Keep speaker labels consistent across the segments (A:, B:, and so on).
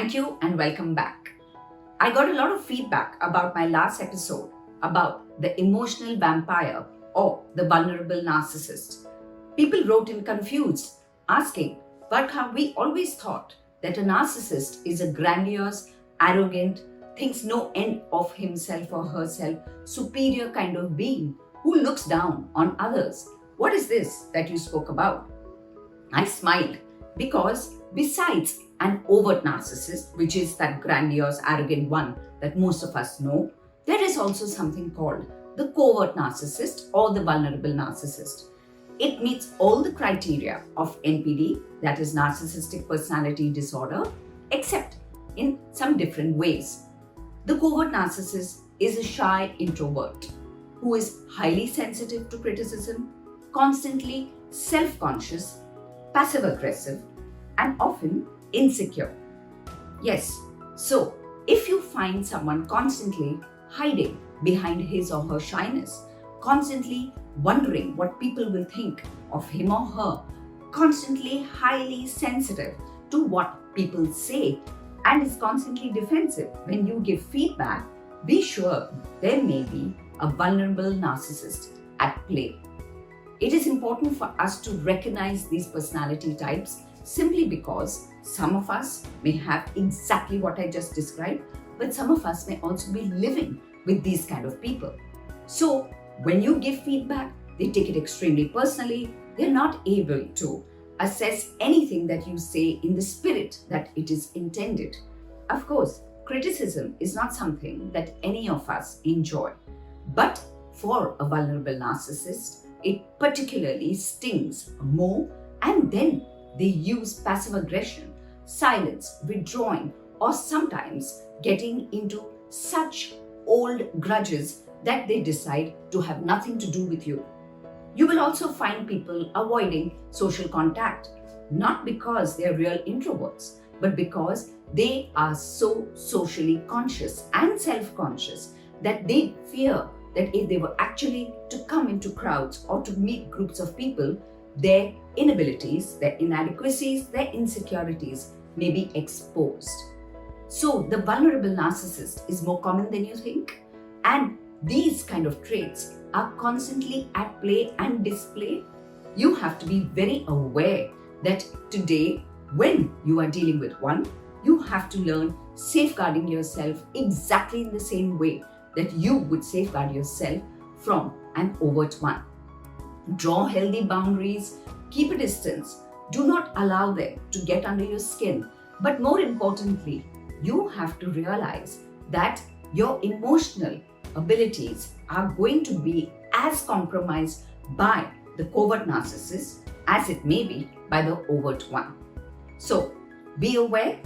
A: Thank you and welcome back. I got a lot of feedback about my last episode about the emotional vampire or the vulnerable narcissist. People wrote in confused, asking, Varka, we always thought that a narcissist is a grandiose, arrogant, thinks no end of himself or herself, superior kind of being who looks down on others. What is this that you spoke about? I smiled because besides an overt narcissist, which is that grandiose, arrogant one that most of us know, there is also something called the covert narcissist or the vulnerable narcissist. It meets all the criteria of NPD, that is narcissistic personality disorder, except in some different ways. The covert narcissist is a shy introvert who is highly sensitive to criticism, constantly self-conscious, passive-aggressive, and often insecure. Yes, so if you find someone constantly hiding behind his or her shyness, constantly wondering what people will think of him or her, constantly highly sensitive to what people say, and is constantly defensive when you give feedback, be sure there may be a vulnerable narcissist at play. It is important for us to recognize these personality types simply because some of us may have exactly what I just described, but some of us may also be living with these kind of people. So when you give feedback, they take it extremely personally. They're not able to assess anything that you say in the spirit that it is intended. Of course, criticism is not something that any of us enjoy, but for a vulnerable narcissist, it particularly stings more, and then they use passive aggression, silence, withdrawing, or sometimes getting into such old grudges that they decide to have nothing to do with you. You will also find people avoiding social contact, not because they are real introverts, but because they are so socially conscious and self-conscious that they fear that if they were actually to come into crowds or to meet groups of people, their inabilities, their inadequacies, their insecurities may be exposed. So the vulnerable narcissist is more common than you think, and these kind of traits are constantly at play and display. You have to be very aware that today, when you are dealing with one, you have to learn safeguarding yourself exactly in the same way that you would safeguard yourself from an overt one. Draw healthy boundaries, keep a distance, do not allow them to get under your skin. But more importantly, you have to realize that your emotional abilities are going to be as compromised by the covert narcissist as it may be by the overt one. So be aware,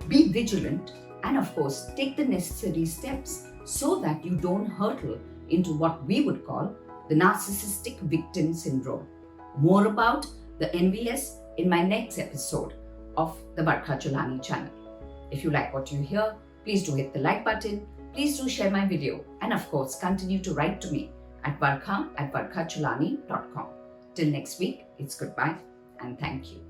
A: be vigilant, and of course take the necessary steps so that you don't hurtle into what we would call the narcissistic victim syndrome. More about the NVS in my next episode of the Varka Cholani channel. If you like what you hear, please do hit the like button, please do share my video, and of course continue to write to me at varka@varkacholani.com. Till next week, it's goodbye and thank you.